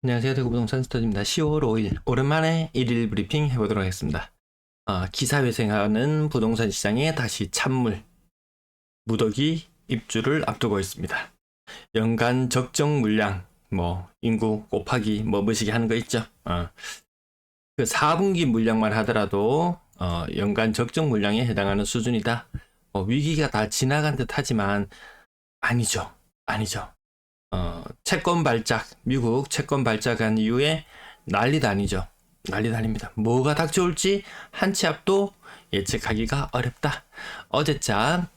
안녕하세요. 대구부동산 스터디입니다. 10월 5일 오랜만에 1일 브리핑 해보도록 하겠습니다. 기사회생하는 부동산 시장에 다시 찬물, 무더기 입주를 앞두고 있습니다. 연간 적정 물량, 인구 곱하기 뭐시기 하는 거 있죠. 그 4분기 물량만 하더라도 연간 적정 물량에 해당하는 수준이다. 위기가 다 지나간 듯 하지만 아니죠. 채권 발작, 미국 채권 발작한 이후에 난리도 아니죠. 난리도 아닙니다. 뭐가 닥쳐올지 한 치 앞도 예측하기가 어렵다. 어제자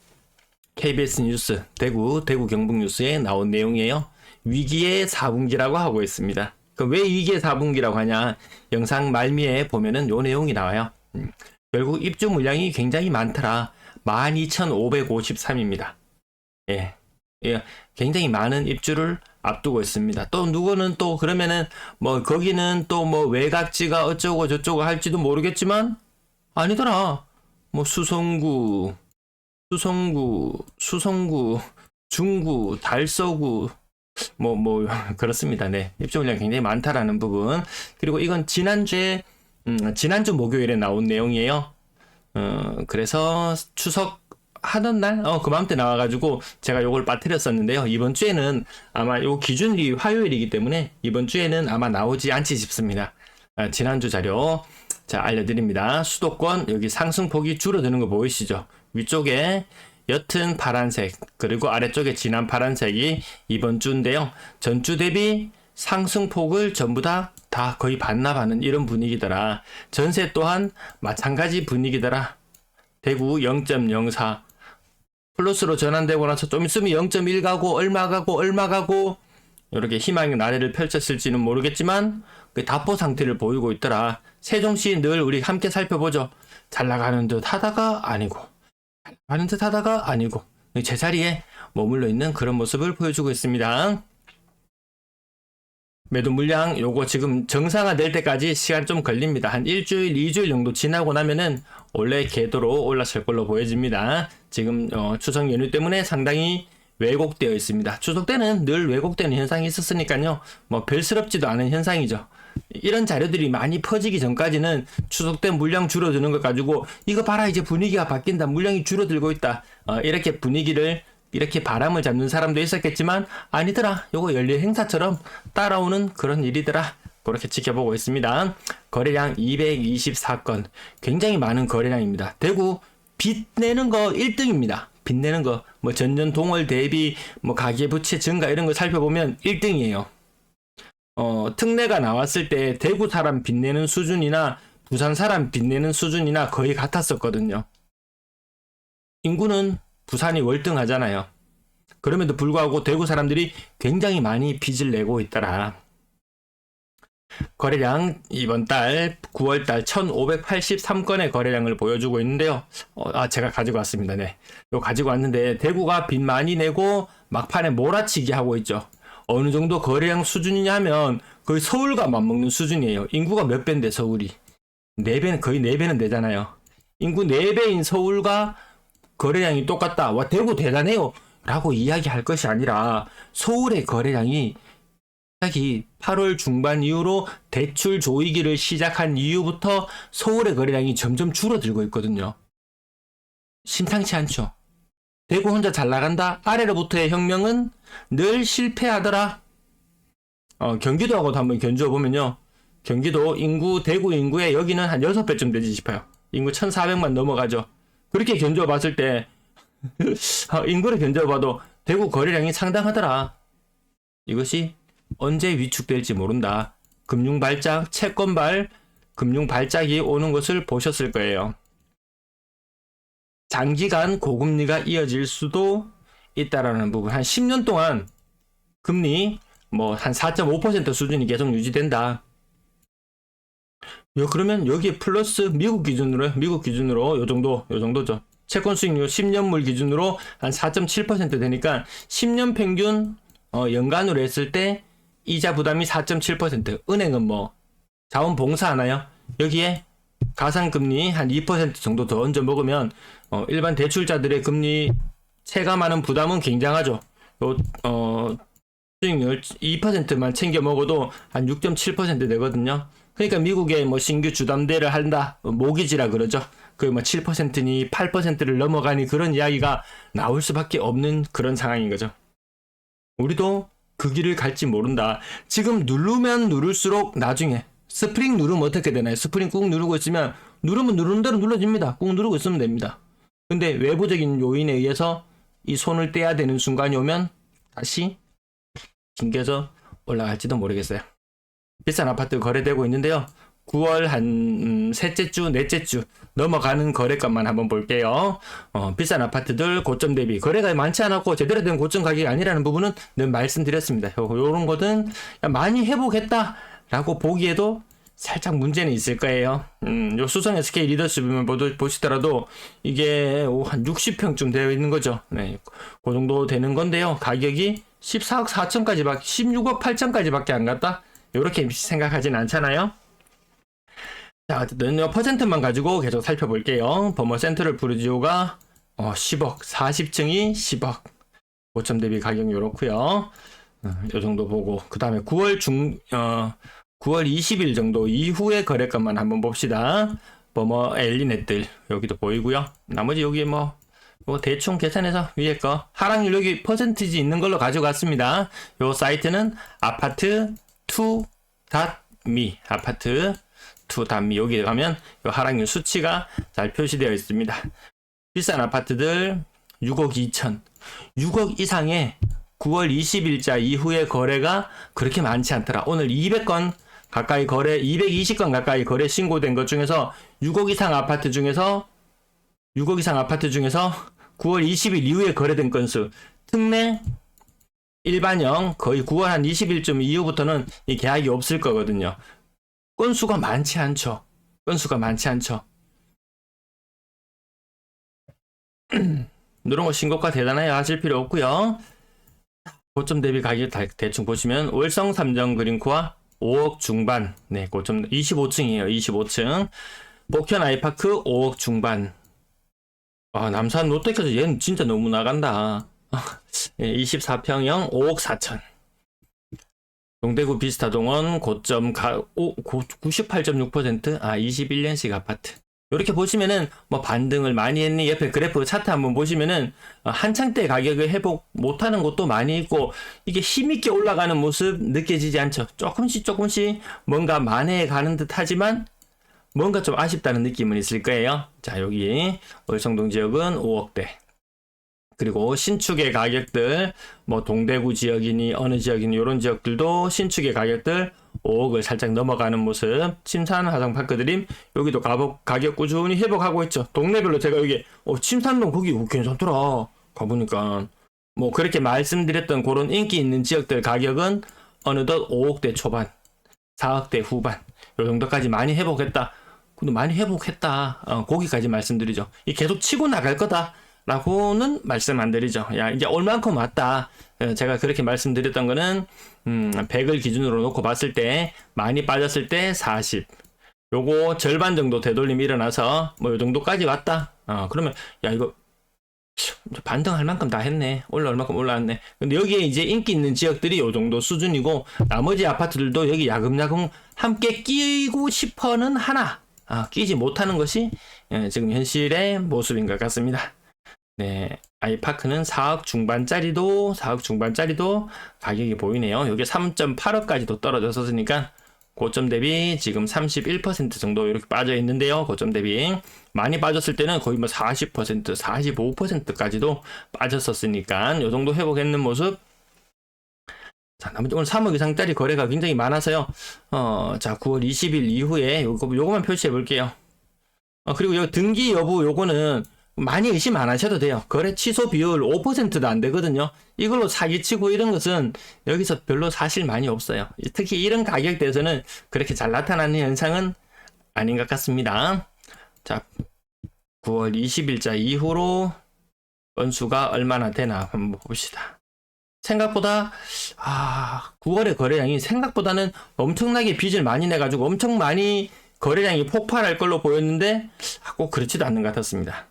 KBS 뉴스, 대구 경북뉴스에 나온 내용이에요. 위기의 4분기라고 하고 있습니다. 왜 위기의 4분기라고 하냐? 영상 말미에 보면은 요 내용이 나와요. 결국 입주 물량이 굉장히 많더라. 12,553입니다. 예, 굉장히 많은 입주를 앞두고 있습니다. 또 누구는 또 그러면은 거기는 또 외곽지가 어쩌고 저쩌고 할지도 모르겠지만 아니더라. 수성구, 중구, 달서구 그렇습니다. 네. 입주 물량이 굉장히 많다라는 부분. 그리고 이건 지난주 목요일에 나온 내용이에요. 그래서 추석 하던 날, 그맘때 나와가지고 제가 요걸 빠뜨렸었는데요. 이번 주에는 아마 요 기준일이 화요일이기 때문에 이번 주에는 아마 나오지 않지 싶습니다. 지난주 자료 자 알려드립니다. 수도권 여기 상승폭이 줄어드는 거 보이시죠? 위쪽에 옅은 파란색 그리고 아래쪽에 진한 파란색이 이번 주인데요. 전주 대비 상승폭을 전부 다 거의 반납하는 이런 분위기더라. 전세 또한 마찬가지 분위기더라. 대구 0.04 플러스로 전환되고 나서 좀 있으면 0.1 가고 얼마 가고 이렇게 희망의 나래를 펼쳤을지는 모르겠지만 답보 상태를 보이고 있더라. 세종시 늘 우리 함께 살펴보죠. 잘 나가는 듯 하다가 아니고 제자리에 머물러 있는 그런 모습을 보여주고 있습니다. 매도 물량 요거 지금 정상화될 때까지 시간 좀 걸립니다. 한 일주일, 2주일 정도 지나고 나면은 원래 궤도로 올라설 걸로 보여집니다. 지금 추석 연휴 때문에 상당히 왜곡되어 있습니다. 추석 때는 늘 왜곡되는 현상이 있었으니까요. 별스럽지도 않은 현상이죠. 이런 자료들이 많이 퍼지기 전까지는 추석 때 물량 줄어드는 것 가지고 이거 봐라 이제 분위기가 바뀐다. 물량이 줄어들고 있다. 이렇게 바람을 잡는 사람도 있었겠지만 아니더라. 요거 연례 행사처럼 따라오는 그런 일이더라. 그렇게 지켜보고 있습니다. 거래량 224건. 굉장히 많은 거래량입니다. 대구 빚 내는 거 1등입니다. 빚 내는 거 전년 동월 대비 가계부채 증가 이런 거 살펴보면 1등이에요. 특례가 나왔을 때 대구 사람 빚 내는 수준이나 부산 사람 빚 내는 수준이나 거의 같았었거든요. 인구는 부산이 월등하잖아요. 그럼에도 불구하고 대구 사람들이 굉장히 많이 빚을 내고 있더라. 거래량 이번 달 9월달 1583건의 거래량을 보여주고 있는데요. 제가 가지고 왔습니다. 네, 이거 가지고 왔는데 대구가 빚 많이 내고 막판에 몰아치기 하고 있죠. 어느 정도 거래량 수준이냐 하면 거의 서울과 맞먹는 수준이에요. 인구가 몇 배인데 서울이 4배는 거의 4배는 되잖아요. 인구 4배인 서울과 거래량이 똑같다. 와 대구 대단해요 라고 이야기할 것이 아니라 서울의 거래량이 갑자기 8월 중반 이후로 대출 조이기를 시작한 이후부터 서울의 거래량이 점점 줄어들고 있거든요. 심상치 않죠. 대구 혼자 잘 나간다. 아래로부터의 혁명은 늘 실패하더라. 경기도하고도 한번 견주어보면요. 경기도 인구 대구 인구에 여기는 한 6배쯤 되지 싶어요. 인구 1400만 넘어가죠. 그렇게 견주어 봤을 때 인구를 견주어 봐도 대구 거래량이 상당하더라. 이것이 언제 위축될지 모른다. 금융 발작, 채권발, 금융 발작이 오는 것을 보셨을 거예요. 장기간 고금리가 이어질 수도 있다라는 부분. 한 10년 동안 금리 한 4.5% 수준이 계속 유지된다. 그러면 여기에 플러스 미국 기준으로 요 정도죠. 채권 수익률 10년물 기준으로 한 4.7% 되니까 10년 평균 연간으로 했을 때 이자 부담이 4.7%. 은행은 자원봉사 하나요? 여기에 가상금리 한 2% 정도 더 얹어 먹으면 일반 대출자들의 금리 체감하는 부담은 굉장하죠. 수익률 2%만 챙겨 먹어도 한 6.7% 되거든요. 그러니까 미국에 뭐 신규 주담대를 한다, 모기지라 그러죠. 그 뭐 7%니 8%를 넘어가니 그런 이야기가 나올 수밖에 없는 그런 상황인 거죠. 우리도 그 길을 갈지 모른다. 지금 누르면 누를수록 나중에 스프링 누르면 어떻게 되나요? 스프링 꾹 누르고 있으면 누르면 누르는 대로 눌러집니다. 꾹 누르고 있으면 됩니다. 근데 외부적인 요인에 의해서 이 손을 떼야 되는 순간이 오면 다시 징겨서 올라갈지도 모르겠어요. 비싼 아파트 거래되고 있는데요. 9월 한 셋째 주, 넷째 주 넘어가는 거래값만 한번 볼게요. 비싼 아파트들 고점 대비 거래가 많지 않았고 제대로 된 고점 가격이 아니라는 부분은 늘 말씀드렸습니다. 요런 것은 많이 회복했다라고 보기에도 살짝 문제는 있을 거예요. 요 수성 SK 리더십을 보시더라도 이게 한 60평쯤 되어 있는 거죠. 네, 그 정도 되는 건데요. 가격이 14억 4천까지 16억 8천까지밖에 안 갔다. 이렇게 생각하진 않잖아요. 자, 어쨌든 퍼센트만 가지고 계속 살펴볼게요. 버머 센트럴 부르지오가 10억, 40층이 10억. 고점 대비 가격이 이렇고요. 이 정도 보고 그 다음에 9월 20일 정도 이후의 거래값만 한번 봅시다. 버머 엘리넷들 여기도 보이고요. 나머지 여기 뭐 대충 계산해서 위에 거 하락률 여기 퍼센티지 있는 걸로 가져갔습니다. 요 사이트는 아파트2.me 아파트2.me 여기에 가면 요 하락률 수치가 잘 표시되어 있습니다. 비싼 아파트들 6억 2천 6억 이상의 9월 20일자 이후의 거래가 그렇게 많지 않더라. 오늘 200건 가까이 거래 220건 가까이 거래 신고된 것 중에서 6억 이상 아파트 중에서 9월 20일 이후에 거래된 건수 특례 일반형 거의 9월 한 20일쯤 이후부터는 이 계약이 없을 거거든요. 건수가 많지 않죠. 이런 거 신고가 대단하게 하실 필요 없고요. 고점 대비 가격 대충 보시면 월성 삼정 그린코아 5억 중반. 네, 고점 25층이에요. 25층. 복현 아이파크 5억 중반. 남산 롯데까지 얘는 진짜 너무 나간다. 24평형 5억 4천. 동대구 비스타동원 고점 98.6%. 21년식 아파트. 이렇게 보시면은 뭐 반등을 많이 했니 옆에 그래프 차트 한번 보시면은 한창 때 가격을 회복 못하는 곳도 많이 있고 이게 힘있게 올라가는 모습 느껴지지 않죠. 조금씩 뭔가 만회해 가는 듯 하지만 뭔가 좀 아쉽다는 느낌은 있을 거예요. 자, 여기 월성동 지역은 5억대. 그리고 신축의 가격들 뭐 동대구 지역이니 어느 지역이니 이런 지역들도 신축의 가격들 5억을 살짝 넘어가는 모습. 침산 화성파크드림 여기도 가격 꾸준히 회복하고 있죠. 동네별로 제가 여기 침산동 거기 괜찮더라 가보니까 뭐 그렇게 말씀드렸던 그런 인기 있는 지역들 가격은 어느덧 5억대 초반 4억대 후반 요 정도까지 많이 회복했다. 근데 많이 회복했다 거기까지 말씀드리죠. 이 계속 치고 나갈 거다 라고는 말씀 안 드리죠. 야, 이제 얼만큼 왔다. 제가 그렇게 말씀드렸던 거는 100을 기준으로 놓고 봤을 때 많이 빠졌을 때 40. 요거 절반 정도 되돌림이 일어나서 뭐 요 정도까지 왔다. 그러면 야 이거 반등할 만큼 다 했네. 올라올 만큼 올라왔네. 근데 여기에 이제 인기 있는 지역들이 요 정도 수준이고 나머지 아파트들도 여기 야금야금 함께 끼고 싶어는 하나 끼지 못하는 것이 지금 현실의 모습인 것 같습니다. 네, 아이파크는 4억 중반짜리도 가격이 보이네요. 여기 3.8억까지도 떨어졌었으니까 고점 대비 지금 31% 정도 이렇게 빠져 있는데요. 고점 대비 많이 빠졌을 때는 거의 뭐 40%, 45%까지도 빠졌었으니까 이 정도 회복했는 모습. 자, 나머지 오늘 3억 이상짜리 거래가 굉장히 많아서요. 자, 9월 20일 이후에 요거만 표시해 볼게요. 그리고 요 등기 여부 요거는 많이 의심 안 하셔도 돼요. 거래 취소 비율 5%도 안 되거든요. 이걸로 사기치고 이런 것은 여기서 별로 사실 많이 없어요. 특히 이런 가격대에서는 그렇게 잘 나타나는 현상은 아닌 것 같습니다. 자, 9월 20일자 이후로 건수가 얼마나 되나 한번 봅시다. 생각보다 9월의 거래량이 생각보다는 엄청나게 빚을 많이 내가지고 엄청 많이 거래량이 폭발할 걸로 보였는데 꼭 그렇지도 않는 것 같았습니다.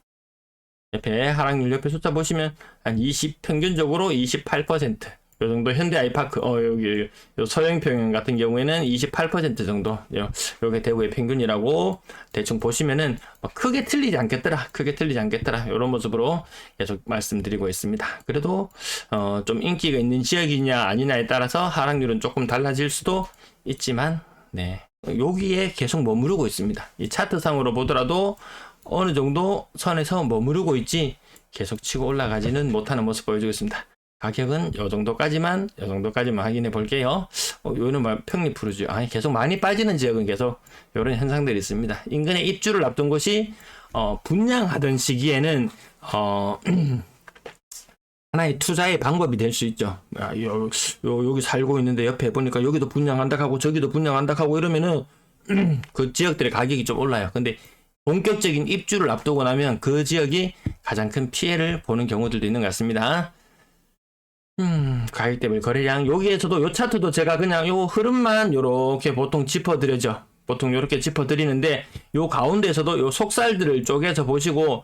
옆에 하락률 옆에 숫자 보시면 한 20 평균적으로 28%. 요 정도 현대 아이파크, 여기, 요 서영평형 같은 경우에는 28% 정도, 요게 대구의 평균이라고 대충 보시면은, 크게 틀리지 않겠더라. 크게 틀리지 않겠더라. 요런 모습으로 계속 말씀드리고 있습니다. 그래도, 좀 인기가 있는 지역이냐, 아니냐에 따라서 하락률은 조금 달라질 수도 있지만, 네. 여기에 계속 머무르고 있습니다. 이 차트상으로 보더라도 어느 정도 선에서 머무르고 있지, 계속 치고 올라가지는 못하는 모습 보여주고 있습니다. 가격은 요 정도까지만 확인해 볼게요. 요는 평리 푸르죠. 아니, 계속 많이 빠지는 지역은 계속 요런 현상들이 있습니다. 인근의 입주를 앞둔 곳이, 분양하던 시기에는, 하나의 투자의 방법이 될 수 있죠. 여기 살고 있는데 옆에 보니까 여기도 분양한다 하고 저기도 분양한다 하고 이러면은, 그 지역들의 가격이 좀 올라요. 근데 본격적인 입주를 앞두고 나면 그 지역이 가장 큰 피해를 보는 경우들도 있는 것 같습니다. 가격대별 거래량, 여기에서도 요 차트도 제가 그냥 요 흐름만 요렇게 보통 짚어드려죠. 보통 요렇게 짚어드리는데, 요 가운데에서도 요 속살들을 쪼개서 보시고,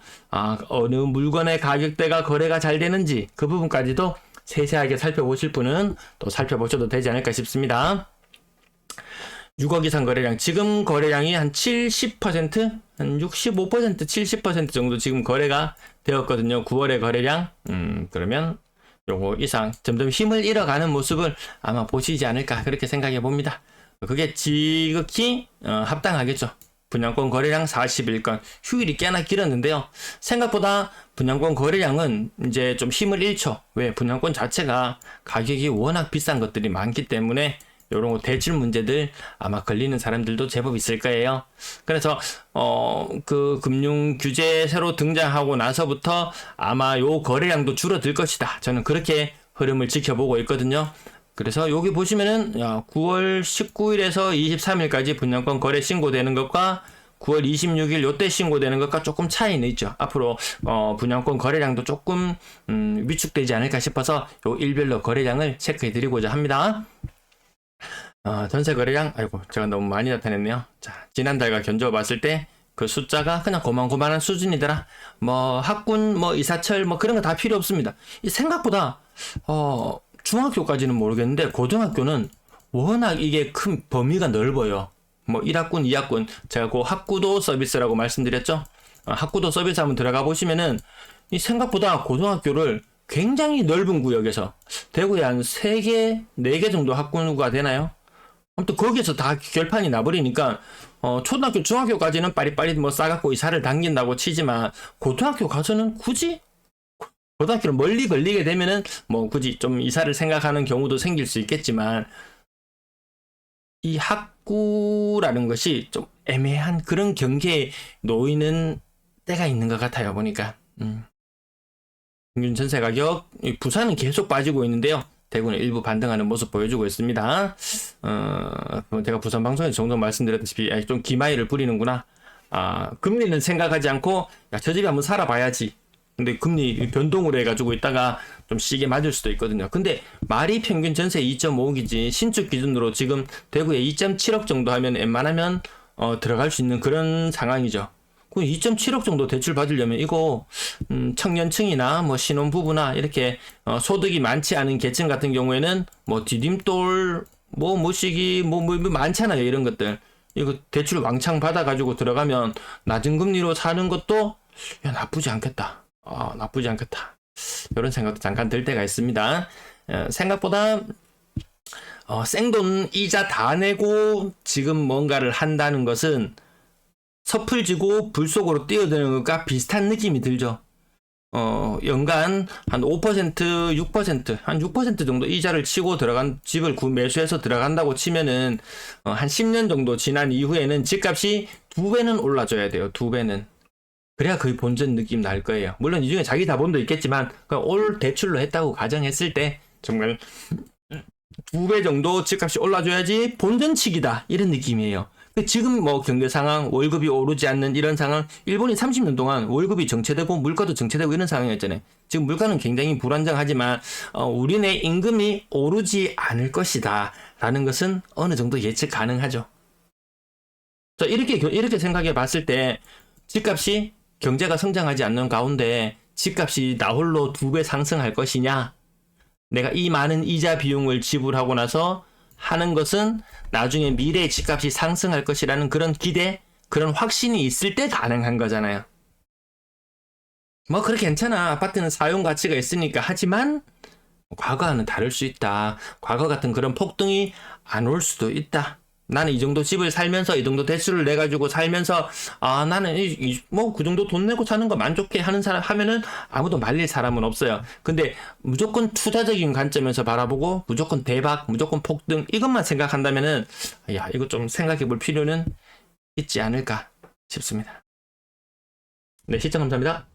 어느 물건의 가격대가 거래가 잘 되는지 그 부분까지도 세세하게 살펴보실 분은 또 살펴보셔도 되지 않을까 싶습니다. 6억 이상 거래량, 지금 거래량이 한 70%? 한 65%, 70% 정도 지금 거래가 되었거든요. 9월의 거래량. 그러면 요거 이상 점점 힘을 잃어가는 모습을 아마 보시지 않을까, 그렇게 생각해 봅니다. 그게 지극히 합당하겠죠. 분양권 거래량 41건, 휴일이 꽤나 길었는데요. 생각보다 분양권 거래량은 이제 좀 힘을 잃죠. 왜? 분양권 자체가 가격이 워낙 비싼 것들이 많기 때문에 요런 거 대출 문제들 아마 걸리는 사람들도 제법 있을 거예요. 그래서 그 금융 규제 새로 등장하고 나서부터 아마 요 거래량도 줄어들 것이다. 저는 그렇게 흐름을 지켜보고 있거든요. 그래서 여기 보시면은 9월 19일에서 23일까지 분양권 거래 신고되는 것과 9월 26일 요때 신고되는 것과 조금 차이는 있죠. 앞으로 분양권 거래량도 조금 위축되지 않을까 싶어서 요 일별로 거래량을 체크해 드리고자 합니다. 전세 거래량, 아이고, 제가 너무 많이 나타냈네요. 자, 지난달과 견주어 봤을 때 그 숫자가 그냥 고만고만한 수준이더라. 뭐, 학군, 뭐, 이사철, 뭐, 그런 거 다 필요 없습니다. 이 생각보다, 중학교까지는 모르겠는데, 고등학교는 워낙 이게 큰 범위가 넓어요. 뭐, 1학군, 2학군, 제가 그 학구도 서비스라고 말씀드렸죠? 학구도 서비스 한번 들어가 보시면은, 이 생각보다 고등학교를 굉장히 넓은 구역에서, 대구에 한 3개, 4개 정도 학군가 되나요? 아무튼 거기에서 다 결판이 나버리니까, 초등학교, 중학교까지는 빠릿빠릿 뭐 싸갖고 이사를 당긴다고 치지만, 고등학교 가서는 굳이? 고등학교를 멀리 걸리게 되면은, 뭐 굳이 좀 이사를 생각하는 경우도 생길 수 있겠지만, 이 학구라는 것이 좀 애매한 그런 경계에 놓이는 때가 있는 것 같아요, 보니까. 평균 전세 가격, 부산은 계속 빠지고 있는데요. 대구는 일부 반등하는 모습 보여주고 있습니다. 제가 부산 방송에서 종종 말씀드렸다시피 좀 기마이를 부리는구나. 금리는 생각하지 않고 저 집에 한번 살아봐야지. 근데 금리 변동으로 해가지고 있다가 좀 시게 맞을 수도 있거든요. 근데 말이 평균 전세 2.5억이지 신축 기준으로 지금 대구에 2.7억 정도 하면 웬만하면 들어갈 수 있는 그런 상황이죠. 2.7억 정도 대출 받으려면 이거 청년층이나 뭐 신혼부부나 이렇게 소득이 많지 않은 계층 같은 경우에는 뭐 디딤돌 뭐 모시기 뭐 많잖아요. 이런 것들 이거 대출 왕창 받아가지고 들어가면 낮은 금리로 사는 것도 나쁘지 않겠다. 나쁘지 않겠다. 이런 생각도 잠깐 들 때가 있습니다. 생각보다 생돈 이자 다 내고 지금 뭔가를 한다는 것은 섣불지고 불 속으로 뛰어드는 것과 비슷한 느낌이 들죠. 연간 한 5%, 6%, 한 6% 정도 이자를 치고 들어간 집을 매수해서 들어간다고 치면은, 한 10년 정도 지난 이후에는 집값이 2배는 올라줘야 돼요. 2배는. 그래야 거의 본전 느낌 날 거예요. 물론 이 중에 자기 자본도 있겠지만, 올 대출로 했다고 가정했을 때, 정말 2배 정도 집값이 올라줘야지 본전치기다. 이런 느낌이에요. 지금 뭐 경제 상황, 월급이 오르지 않는 이런 상황, 일본이 30년 동안 월급이 정체되고 물가도 정체되고 이런 상황이었잖아요. 지금 물가는 굉장히 불안정하지만 우리네 임금이 오르지 않을 것이다 라는 것은 어느 정도 예측 가능하죠. 자, 이렇게 생각해 봤을 때 집값이 경제가 성장하지 않는 가운데 집값이 나홀로 2배 상승할 것이냐? 내가 이 많은 이자 비용을 지불하고 나서 하는 것은 나중에 미래의 집값이 상승할 것이라는 그런 기대, 그런 확신이 있을 때 가능한 거잖아요. 뭐 그래 괜찮아. 아파트는 사용 가치가 있으니까. 하지만 과거와는 다를 수 있다. 과거 같은 그런 폭등이 안 올 수도 있다. 나는 이 정도 집을 살면서 이 정도 대출을 내 가지고 살면서 나는 뭐 그 정도 돈 내고 사는 거 만족해 하는 사람 하면은 아무도 말릴 사람은 없어요. 근데 무조건 투자적인 관점에서 바라보고 무조건 대박, 무조건 폭등 이것만 생각한다면은 야, 이거 좀 생각해 볼 필요는 있지 않을까 싶습니다. 네, 시청 감사합니다.